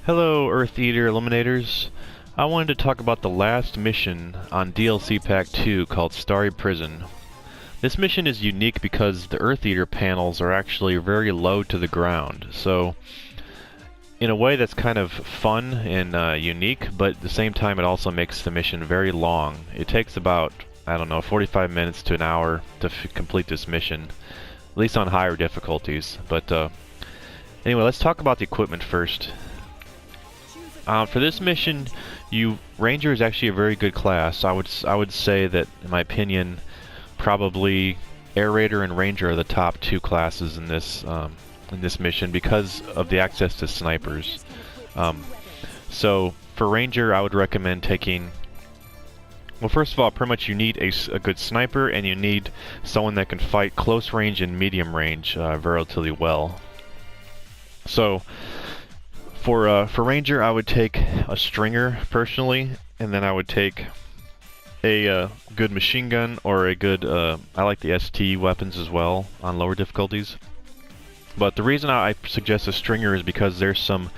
Hello, Earth Eater Eliminators. I wanted to talk about the last mission on DLC Pack 2 called Starry Prison. This mission is unique because the Earth Eater panels are actually very low to the ground, so in a way that's kind of fun and unique, but at the same time it also makes the mission very long. It takes about, I don't know, 45 minutes to an hour to complete this mission, at least on higher difficulties. But anyway, let's talk about the equipment first. For this mission, Ranger is actually a very good class. I would say that, in my opinion, probably Air Raider and Ranger are the top two classes in this mission because of the access to snipers. So for Ranger, I would recommend taking. Well, first of all, pretty much you need a good sniper, and you need someone that can fight close range and medium range relatively well. So for Ranger, I would take a Stringer personally, and then I would take a good machine gun or a good. I like the ST weapons as well on lower difficulties. But the reason I suggest a Stringer is because there's some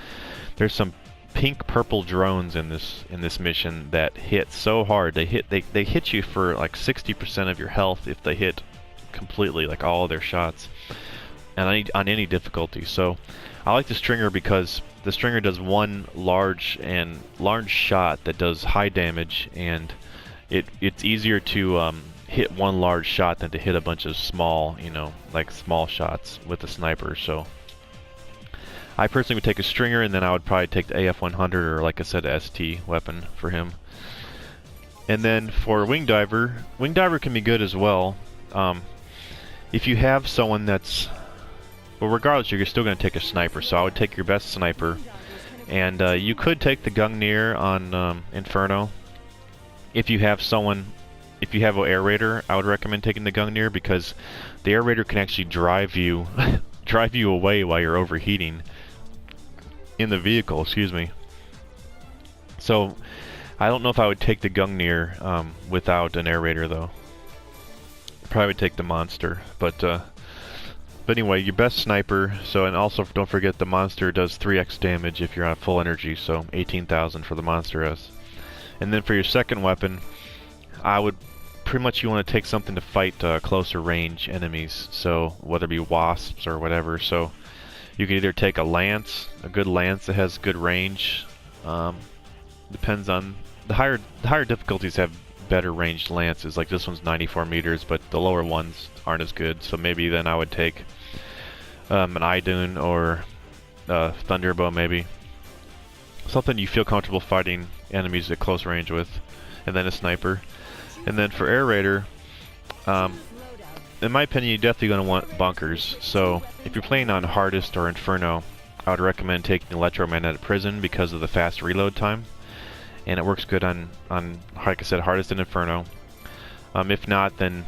pink-purple drones in this mission that hit so hard. They hit you for like 60% of your health if they hit completely, like all of their shots, and on any difficulty. So I like the Stringer because the Stringer does one large shot that does high damage, and it's easier to hit one large shot than to hit a bunch of small, like small shots with a sniper. So I personally would take a Stringer, and then I would probably take the AF-100 or, like I said, ST weapon for him. And then for Wing Diver can be good as well. If you have someone that's, well, regardless, you're still going to take a sniper, so I would take your best sniper. And you could take the Gungnir on Inferno. If you have an Air Raider, I would recommend taking the Gungnir because the Air Raider can actually drive you away while you're overheating in the vehicle, excuse me. So I don't know if I would take the Gungnir without an Air Raider though. Probably would take the Monster, but anyway, your best sniper. So, and also don't forget the Monster does 3x damage if you're on full energy, so 18,000 for the Monster S. And then for your second weapon, I would pretty much, you want to take something to fight closer range enemies, so whether it be wasps or whatever. So you can either take a lance, a good lance that has good range. Depends on the higher difficulties have better ranged lances. Like this one's 94 meters, but the lower ones aren't as good. So maybe then I would take an Idun or Thunderbow, maybe something you feel comfortable fighting enemies at close range with, and then a sniper. And then for Air Raider, in my opinion, you're definitely going to want bunkers. So if you're playing on Hardest or Inferno, I would recommend taking Electromagnetic Prison because of the fast reload time, and it works good on like I said, Hardest and Inferno. If not, then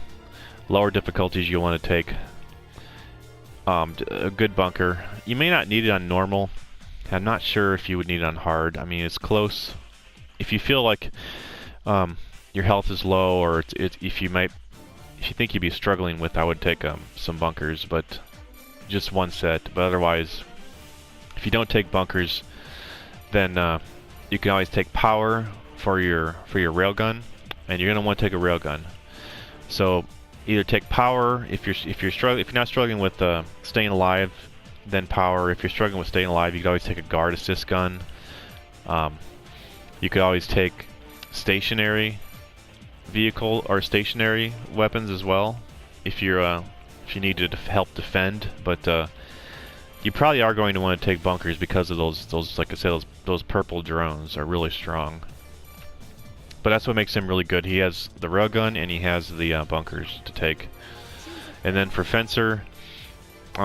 lower difficulties you'll want to take a good bunker. You may not need it on normal. I'm not sure if you would need it on hard. I mean, it's close. If you feel like your health is low, or if you think you'd be struggling with, I would take some bunkers, but just one set. But otherwise, if you don't take bunkers, then you can always take power for your railgun, and you're gonna want to take a railgun. So either take power if you're not struggling with staying alive, then power. If you're struggling with staying alive, you could always take a guard assist gun. You could always take stationary vehicle or stationary weapons as well if you need to help defend, but you probably are going to want to take bunkers because of those like I said, those purple drones are really strong. But that's what makes him really good. He has the railgun and he has the bunkers to take. And then for Fencer,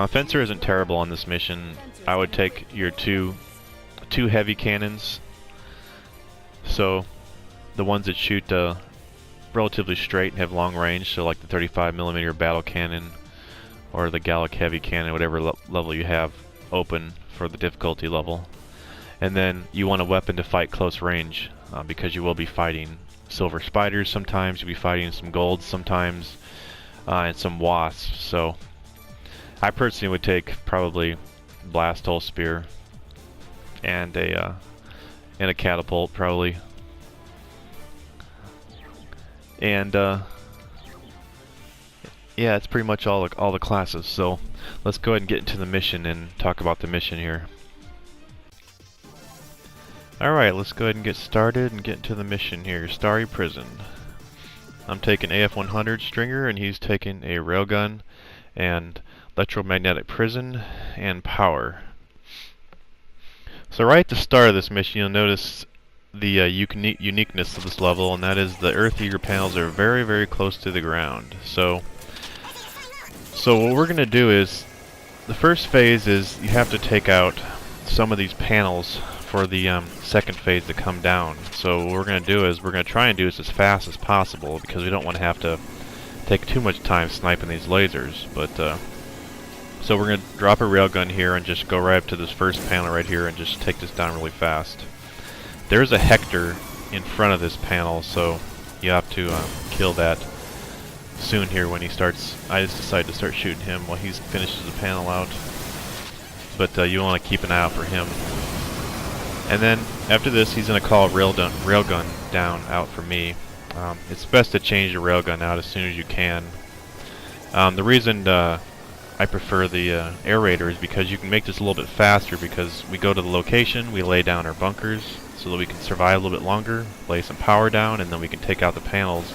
Fencer isn't terrible on this mission. I would take your two heavy cannons, so the ones that shoot relatively straight and have long range, so like the 35mm battle cannon or the Gallic heavy cannon, whatever level you have open for the difficulty level. And then you want a weapon to fight close range because you will be fighting silver spiders sometimes, you'll be fighting some golds sometimes, and some wasps. So I personally would take probably blast hole spear and a catapult probably. And yeah, it's pretty much all the classes. So let's go ahead and get into the mission and talk about the mission here. Alright, let's go ahead and get started and get into the mission here. Starry Prison. I'm taking AF-100 Stringer, and he's taking a railgun and electromagnetic prison and power. So right at the start of this mission, you'll notice the uniqueness of this level, and that is the Earth Eater panels are very, very close to the ground. So what we're going to do is, the first phase is you have to take out some of these panels for the second phase to come down. So what we're going to do is we're going to try and do this as fast as possible, because we don't want to have to take too much time sniping these lasers. But so we're going to drop a railgun here and just go right up to this first panel right here and just take this down really fast. There's a Hector in front of this panel, so you have to kill that soon here when he starts. I just decided to start shooting him while he finishes the panel out. But you want to keep an eye out for him. And then after this, he's going to call a railgun down out for me. It's best to change your railgun out as soon as you can. The reason I prefer the air raider is because you can make this a little bit faster, because we go to the location, we lay down our bunkers so that we can survive a little bit longer, lay some power down, and then we can take out the panels,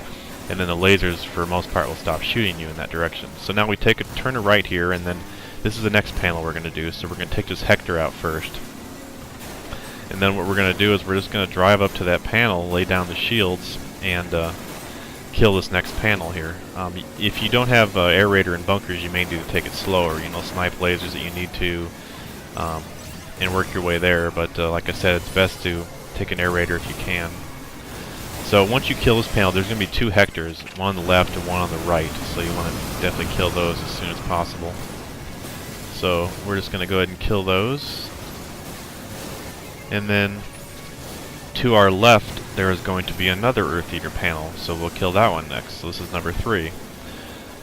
and then the lasers for the most part will stop shooting you in that direction. So now we take a turn to right here, and then this is the next panel we're going to do. So we're going to take this Hector out first. And then what we're going to do is we're just going to drive up to that panel, lay down the shields, and kill this next panel here. If you don't have air raider and bunkers, you may need to take it slower. You know, snipe lasers that you need to, and work your way there. But like I said, it's best to take an air raider if you can. So once you kill this panel, there's going to be two Hectors, one on the left and one on the right. So you want to definitely kill those as soon as possible. So we're just going to go ahead and kill those. And then to our left, there is going to be another Earth Eater panel, so we'll kill that one next. So this is number 3.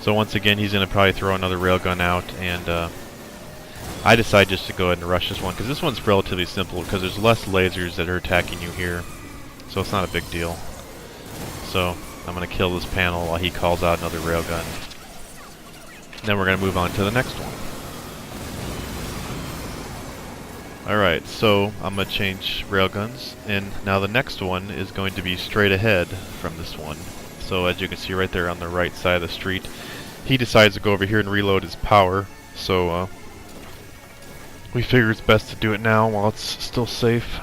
So once again, he's going to probably throw another railgun out, and I decide just to go ahead and rush this one, because this one's relatively simple, because there's less lasers that are attacking you here, so it's not a big deal. So I'm going to kill this panel while he calls out another railgun. Then we're going to move on to the next one. Alright, so I'm going to change railguns, and now the next one is going to be straight ahead from this one. So as you can see right there on the right side of the street, he decides to go over here and reload his power, so we figure it's best to do it now while it's still safe.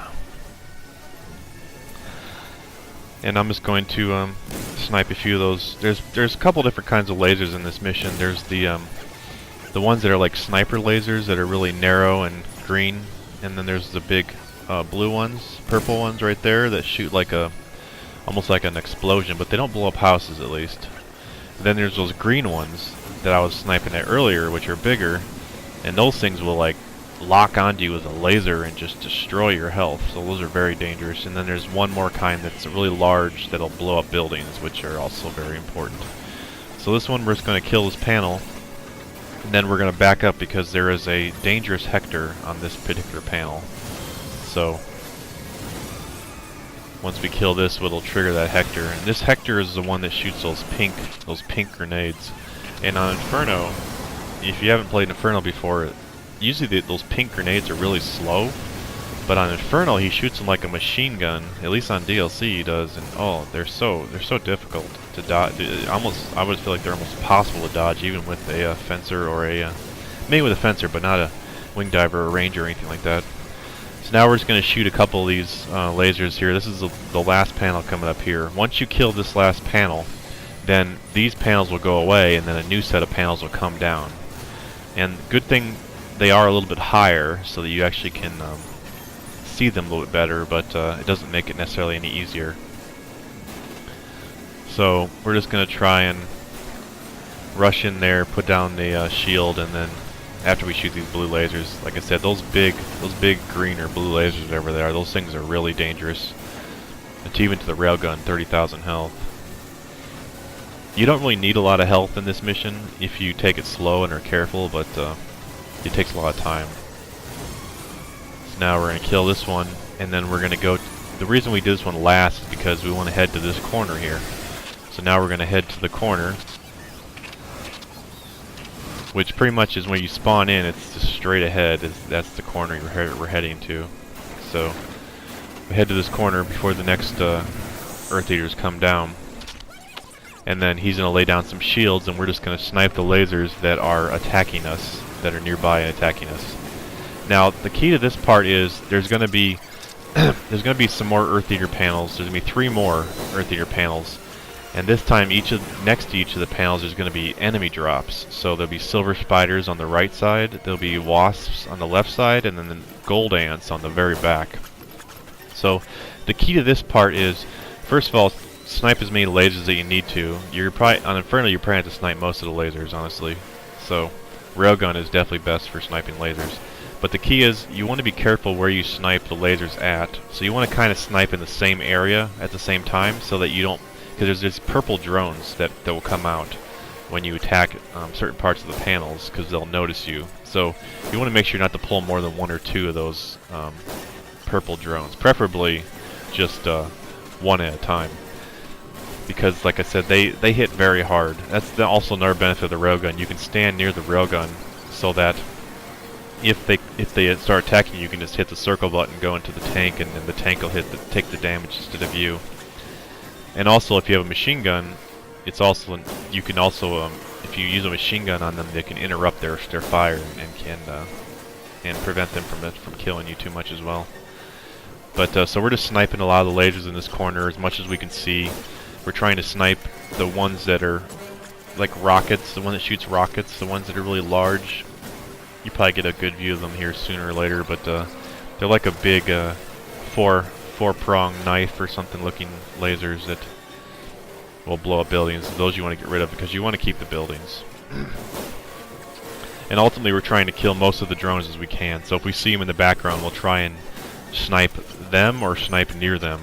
And I'm just going to snipe a few of those. There's a couple different kinds of lasers in this mission. There's the ones that are like sniper lasers that are really narrow and green. And then there's the big blue ones, purple ones right there that shoot like almost like an explosion, but they don't blow up houses at least. And then there's those green ones that I was sniping at earlier, which are bigger, and those things will like lock onto you with a laser and just destroy your health. So those are very dangerous. And then there's one more kind that's really large that'll blow up buildings, which are also very important. So this one we're just going to kill this panel. And then we're going to back up because there is a dangerous Hector on this particular panel. So once we kill this, it'll trigger that Hector. And this Hector is the one that shoots those pink grenades. And on Inferno, if you haven't played Inferno before, usually those pink grenades are really slow. But on Inferno, he shoots them like a machine gun. At least on DLC, he does. And oh, they're so difficult to dodge. I would feel like they're almost impossible to dodge, even with a fencer or maybe with a fencer, but not a wing diver or ranger or anything like that. So now we're just going to shoot a couple of these lasers here. This is the last panel coming up here. Once you kill this last panel, then these panels will go away, and then a new set of panels will come down. And good thing they are a little bit higher, so that you actually can see them a little bit better, but it doesn't make it necessarily any easier. So we're just going to try and rush in there, put down the shield, and then after we shoot these blue lasers, like I said, those big green or blue lasers, whatever they are, those things are really dangerous. It's even to the railgun, 30,000 health. You don't really need a lot of health in this mission if you take it slow and are careful, but it takes a lot of time. So now we're going to kill this one, and then we're going to go... The reason we did this one last is because we want to head to this corner here. So now we're going to head to the corner, which pretty much is when you spawn in, it's just straight ahead. That's the corner we're heading to. So we head to this corner before the next Earth Eaters come down. And then he's going to lay down some shields, and we're just going to snipe the lasers that are attacking us, that are nearby and attacking us. Now, the key to this part is there's going to be some more Earth Eater panels. There's going to be 3 more Earth Eater panels. And this time, next to each of the panels, there's going to be enemy drops. So there'll be silver spiders on the right side, there'll be wasps on the left side, and then the gold ants on the very back. So the key to this part is, first of all, snipe as many lasers that you need to. You're probably on Inferno. You probably have to snipe most of the lasers, honestly. So railgun is definitely best for sniping lasers. But the key is you want to be careful where you snipe the lasers at. So you want to kind of snipe in the same area at the same time, so that you don't, because there's purple drones that will come out when you attack certain parts of the panels, because they'll notice you. So you want to make sure not to pull more than 1 or 2 of those purple drones, preferably just 1 at a time. Because, like I said, they hit very hard. That's also another benefit of the railgun. You can stand near the railgun so that if they start attacking you, you can just hit the circle button, go into the tank, and then the tank will take the damage instead of you. And also, if you have a machine gun, it's also you can also if you use a machine gun on them, they can interrupt their fire and prevent them from killing you too much as well. But so we're just sniping a lot of the lasers in this corner as much as we can see. We're trying to snipe the ones that are like rockets, the one that shoots rockets, the ones that are really large. You probably get a good view of them here sooner or later, but they're like a big four-prong knife or something looking lasers that will blow up buildings. Those you want to get rid of because you want to keep the buildings. And ultimately we're trying to kill most of the drones as we can. So if we see them in the background, we'll try and snipe them or snipe near them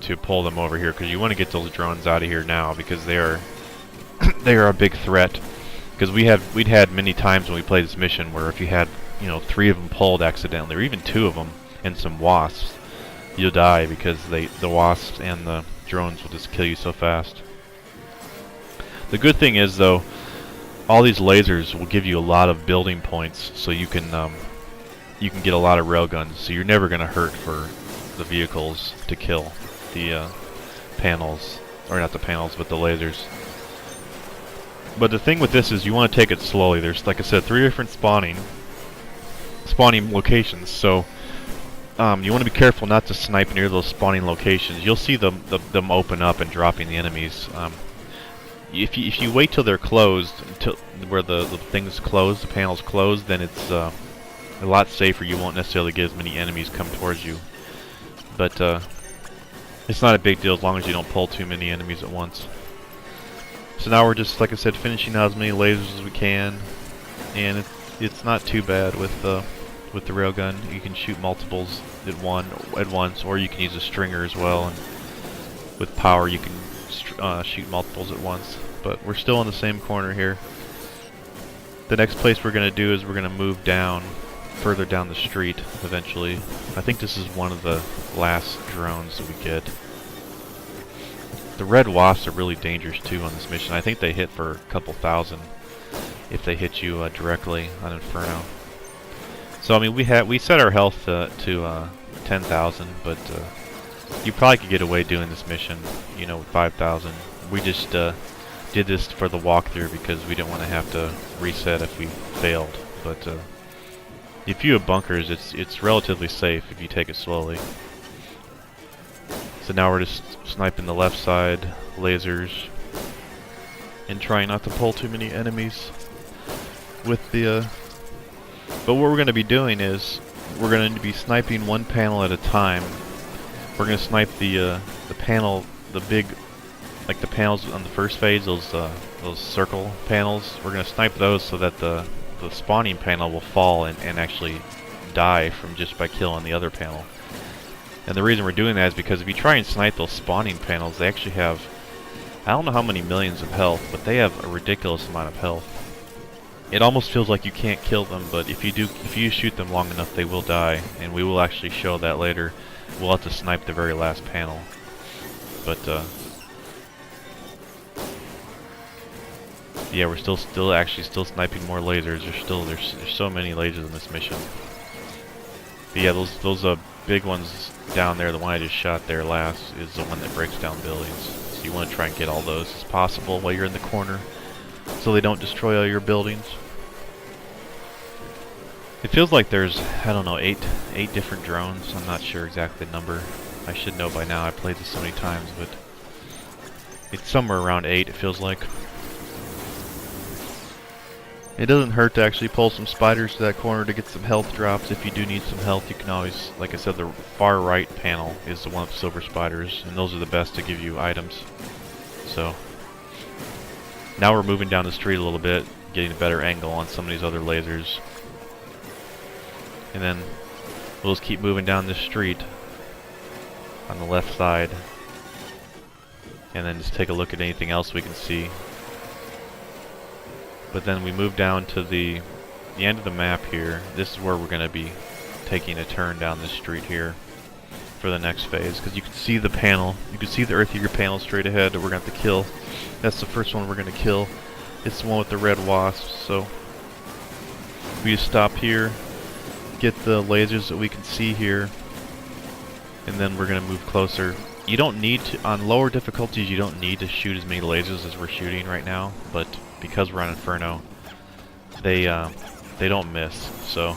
to pull them over here, because you want to get those drones out of here now, because they are they are a big threat. Because we'd had many times when we played this mission where if you had 3 of them pulled accidentally, or even 2 of them, and some wasps, you'll die because the wasps and the drones will just kill you so fast. The good thing is, though, all these lasers will give you a lot of building points, so you can get a lot of railguns. So you're never going to hurt for the vehicles to kill the panels, or not the panels, but the lasers. But the thing with this is you want to take it slowly. There's, like I said, 3 different spawning locations, so you want to be careful not to snipe near those spawning locations. You'll see them open up and dropping the enemies. If you wait till they're closed, until where the thing's closed, the panel's closed, then it's a lot safer. You won't necessarily get as many enemies come towards you. But it's not a big deal as long as you don't pull too many enemies at once. So now we're just, like I said, finishing out as many lasers as we can, and it's not too bad with the railgun. You can shoot multiples at once, or you can use a stringer as well. And with power, you can shoot multiples at once. But we're still in the same corner here. The next place we're going to do is we're going to move down, further down the street eventually. I think this is one of the last drones that we get. The red wasps are really dangerous too on this mission. I think they hit for a couple thousand if they hit you directly on Inferno. So I mean, we set our health to 10,000, but you probably could get away doing this mission, with 5,000. We just did this for the walkthrough because we didn't want to have to reset if we failed. But if you have bunkers, it's relatively safe if you take it slowly. So now we're just sniping the left side lasers and trying not to pull too many enemies with the but what we're going to be doing is we're going to be sniping one panel at a time. We're going to snipe the panel, the big, like the panels on the first phase, those circle panels. We're going to snipe those so that the spawning panel will fall and actually die from just by killing the other panel. And the reason we're doing that is because if you try and snipe those spawning panels, they actually have, I don't know how many millions of health, but they have a ridiculous amount of health. It almost feels like you can't kill them, but if you shoot them long enough, they will die, and we will actually show that later. We'll have to snipe the very last panel, but yeah, we're still sniping more lasers. There's so many lasers in this mission. But yeah, those big ones down there, the one I just shot there last, is the one that breaks down buildings. So you want to try and get all those as possible while you're in the corner, so they don't destroy all your buildings. It feels like there's, I don't know, eight different drones. I'm not sure exactly the number. I should know by now. I played this so many times, but it's somewhere around 8, it feels like. It doesn't hurt to actually pull some spiders to that corner to get some health drops. If you do need some health, you can always, like I said, the far right panel is the one with silver spiders, and those are the best to give you items. So, now we're moving down the street a little bit, getting a better angle on some of these other lasers. And then we'll just keep moving down this street on the left side, and then just take a look at anything else we can see. But then we move down to the end of the map here. This is where we're going to be taking a turn down this street here for the next phase, because you can see the panel. You can see the Earth Eater panel straight ahead that we're going to have to kill. That's the first one we're going to kill. It's the one with the red wasps. So we just stop here, get the lasers that we can see here, and then we're going to move closer. You don't need to, on lower difficulties, you don't need to shoot as many lasers as we're shooting right now, but because we're on Inferno, they don't miss. So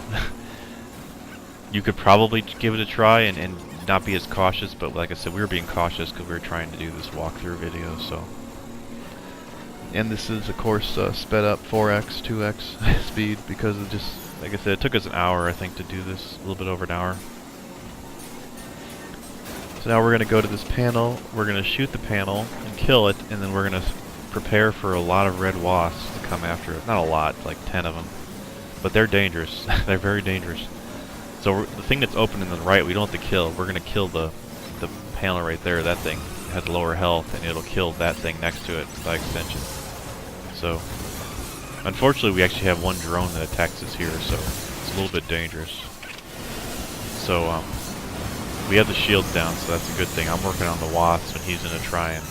you could probably give it a try and not be as cautious, but like I said, we were being cautious because we were trying to do this walkthrough video. So, and this is of course sped up 4x, 2x speed, because of just, like I said, it took us an hour, I think, to do this, a little bit over an hour. So now we're going to go to this panel, we're going to shoot the panel and kill it, and then we're going to prepare for a lot of red wasps to come after it. Not a lot, like 10 of them. But they're dangerous. They're very dangerous. So the thing that's open in the right, we don't have to kill. We're going to kill the panel right there. That thing has lower health, and it'll kill that thing next to it by extension. So, unfortunately, we actually have one drone that attacks us here, so it's a little bit dangerous. So, we have the shields down, so that's a good thing. I'm working on the wasps, and he's going to try and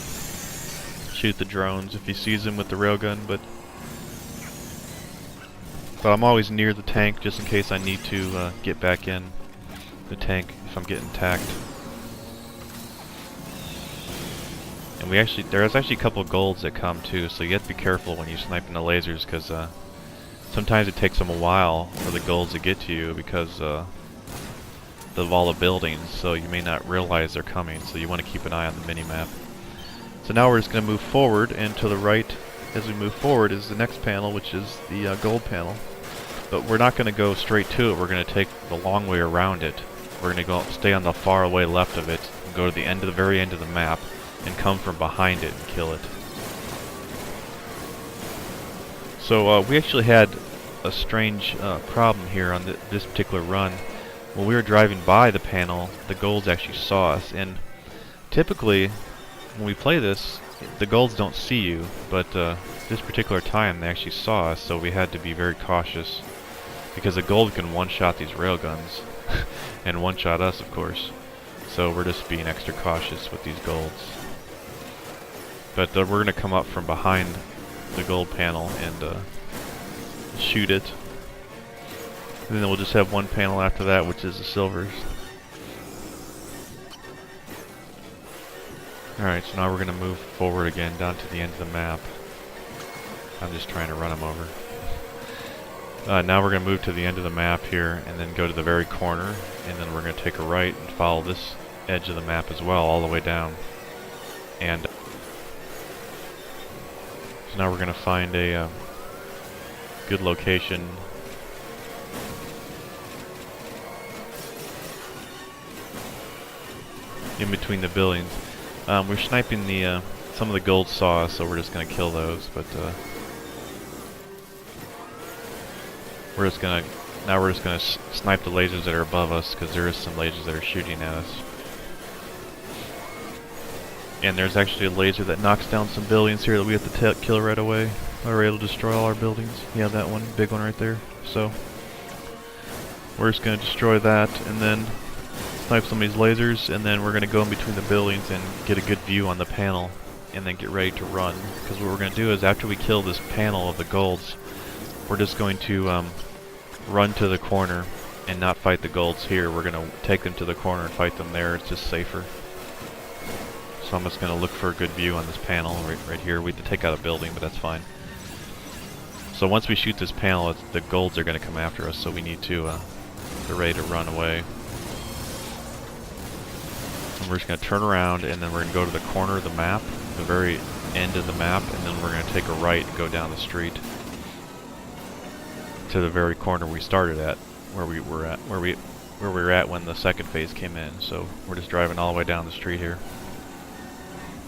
shoot the drones if he sees them with the railgun, but I'm always near the tank just in case I need to get back in the tank if I'm getting attacked. And there's actually a couple of golds that come too, so you have to be careful when you're sniping the lasers, because sometimes it takes them a while for the golds to get to you because of all the buildings, so you may not realize they're coming, so you want to keep an eye on the mini-map. So now we're just going to move forward, and to the right as we move forward is the next panel, which is the gold panel. But we're not going to go straight to it, we're going to take the long way around it. We're going to stay on the far away left of it, and go to the very end of the map, and come from behind it and kill it. So we actually had a strange problem here on this particular run. When we were driving by the panel, the golds actually saw us, and typically when we play this, the golds don't see you, but this particular time they actually saw us, so we had to be very cautious, because the gold can one-shot these railguns, and one-shot us, of course. So we're just being extra cautious with these golds. But we're going to come up from behind the gold panel and shoot it. And then we'll just have one panel after that, which is the silvers. Alright, so now we're going to move forward again down to the end of the map. I'm just trying to run them over. Now we're going to move to the end of the map here, and then go to the very corner, and then we're going to take a right and follow this edge of the map as well, all the way down. And so now we're going to find a good location in between the buildings. We're sniping some of the gold saw, so we're just going to kill those, but we're just going to snipe the lasers that are above us, because there is some lasers that are shooting at us. And there's actually a laser that knocks down some buildings here that we have to kill right away. are able to destroy all our buildings. Yeah, that one, big one right there. So we're just going to destroy that and then snipe some of these lasers, and then we're going to go in between the buildings and get a good view on the panel and then get ready to run. Because what we're going to do is after we kill this panel of the golds, we're just going to run to the corner and not fight the golds here. We're going to take them to the corner and fight them there. It's just safer. So I'm just going to look for a good view on this panel right here. We have to take out a building, but that's fine. So once we shoot this panel, the golds are going to come after us, so we need to get ready to run away. And we're just going to turn around, and then we're going to go to the corner of the map, the very end of the map, and then we're going to take a right and go down the street to the very corner we started at, where we were at when the second phase came in. So we're just driving all the way down the street here,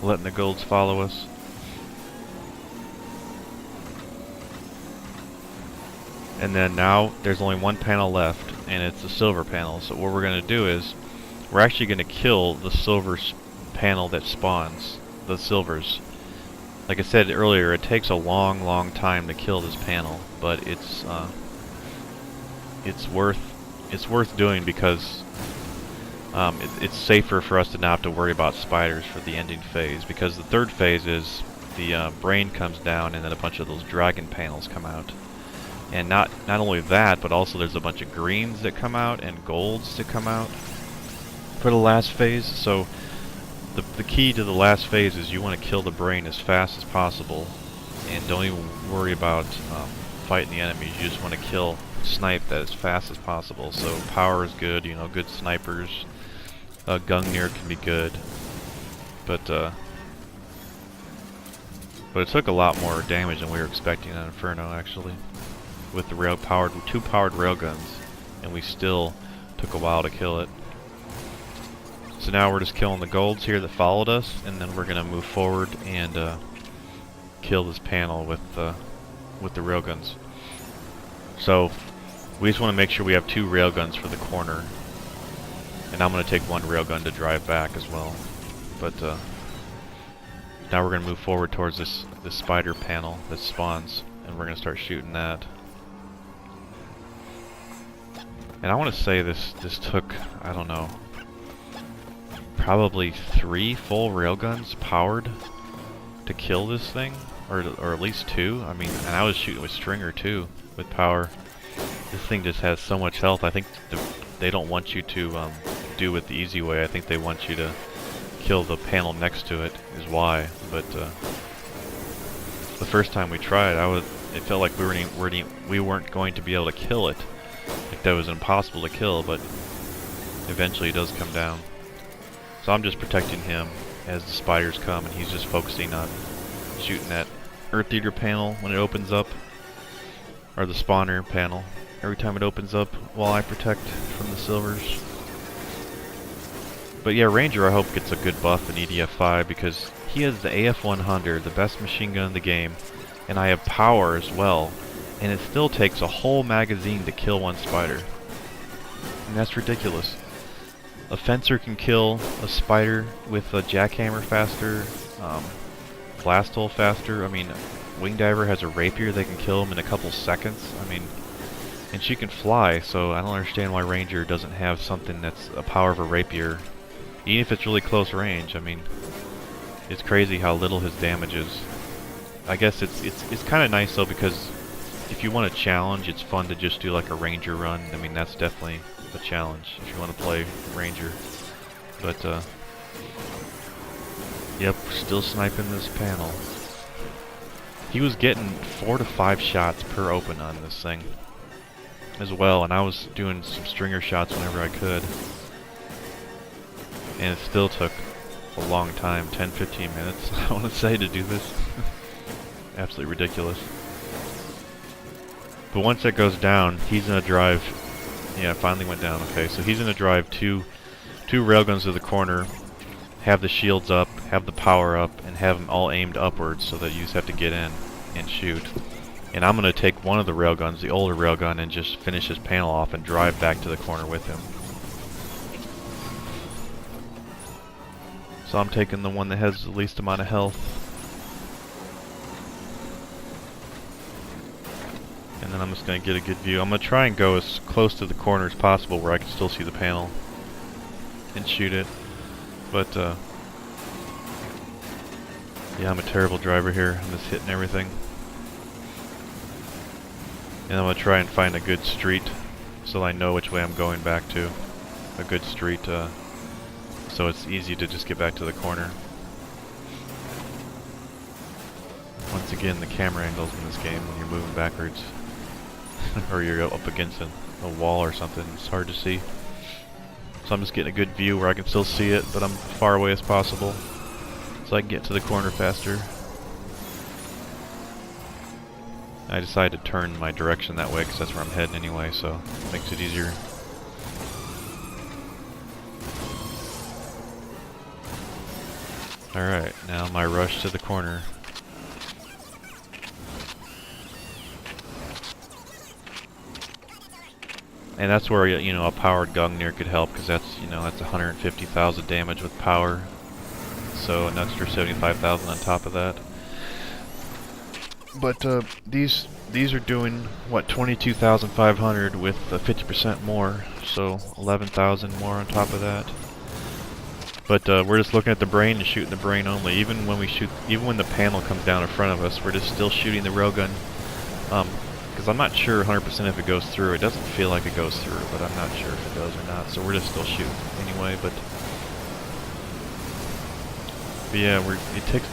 letting the golds follow us. And then now there's only one panel left, and it's the silver panel. So what we're going to do is we're actually going to kill the silver panel that spawns the silvers. Like I said earlier, it takes a long time to kill this panel, but it's worth doing because it's safer for us to not have to worry about spiders for the ending phase. Because the third phase is the brain comes down, and then a bunch of those dragon panels come out. And not only that, but also there's a bunch of greens that come out and golds that come out for the last phase. So the key to the last phase is you want to kill the brain as fast as possible, and don't even worry about fighting the enemies. You just want to snipe that as fast as possible. So power is good, you know, good snipers. Gungnir can be good, but it took a lot more damage than we were expecting on Inferno, actually, with the two powered railguns, and we still took a while to kill it. So now we're just killing the golds here that followed us, and then we're gonna move forward and kill this panel with the railguns. So we just want to make sure we have 2 railguns for the corner, and I'm gonna take 1 railgun to drive back as well. But now we're gonna move forward towards this spider panel that spawns, and we're gonna start shooting that. And I want to say this took, I don't know, probably 3 full railguns powered to kill this thing, or at least 2. I mean, and I was shooting with Stringer too, with power. This thing just has so much health. I think they don't want you to do it the easy way. I think they want you to kill the panel next to it, is why. But the first time we tried, it felt like we weren't going to be able to kill it. Like that was impossible to kill, but eventually it does come down. So I'm just protecting him as the spiders come, and he's just focusing on shooting that Earth Eater panel when it opens up, or the spawner panel every time it opens up, while I protect from the silvers. But yeah, Ranger I hope gets a good buff in EDF 5, because he has the AF-100, the best machine gun in the game, and I have power as well, and it still takes a whole magazine to kill 1 spider. And that's ridiculous. A fencer can kill a spider with a jackhammer faster, blast hole faster. I mean, Wing Diver has a rapier that can kill him in a couple seconds. I mean, and she can fly, so I don't understand why Ranger doesn't have something that's a power of a rapier, even if it's really close range. I mean, it's crazy how little his damage is. I guess it's kind of nice though, because if you want a challenge, it's fun to just do like a Ranger run. I mean, that's definitely a challenge if you want to play Ranger. But yep, we're still sniping this panel. He was getting 4 to 5 shots per open on this thing as well, and I was doing some Stringer shots whenever I could. And it still took a long time, 10-15 minutes, I want to say, to do this. Absolutely ridiculous. But once that goes down, he's going to drive... Yeah, it finally went down. Okay, so he's going to drive two railguns to the corner, have the shields up, have the power up, and have them all aimed upwards so that you just have to get in and shoot. And I'm going to take one of the railguns, the older railgun, and just finish his panel off and drive back to the corner with him. So I'm taking the one that has the least amount of health. And then I'm just going to get a good view. I'm going to try and go as close to the corner as possible where I can still see the panel and shoot it. But, yeah, I'm a terrible driver here. I'm just hitting everything. And I'm going to try and find a good street so I know which way I'm going back to. A good street, so it's easy to just get back to the corner. Once again, the camera angles in this game when you're moving backwards. Or you're up against a wall or something, it's hard to see. So I'm just getting a good view where I can still see it, but I'm far away as possible, so I can get to the corner faster. I decided to turn my direction that way because that's where I'm heading anyway, so it makes it easier. Alright, now my rush to the corner. And that's where, you know, a powered Gungnir could help, because that's, you know, that's 150,000 damage with power. So an extra 75,000 on top of that. But these are doing, what, 22,500 with 50% more, so 11,000 more on top of that. But we're just looking at the brain and shooting the brain only. Even when we shoot, even when the panel comes down in front of us, we're just still shooting the railgun. Because I'm not sure 100% if it goes through. It doesn't feel like it goes through, but I'm not sure if it does or not. So we're just still shooting anyway. But yeah,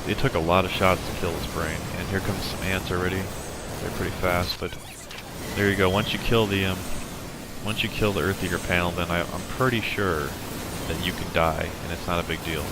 it took a lot of shots to kill this brain. And here comes some ants already. They're pretty fast, but there you go. Once you kill the Earth Eater panel, then I'm pretty sure that you can die, and it's not a big deal.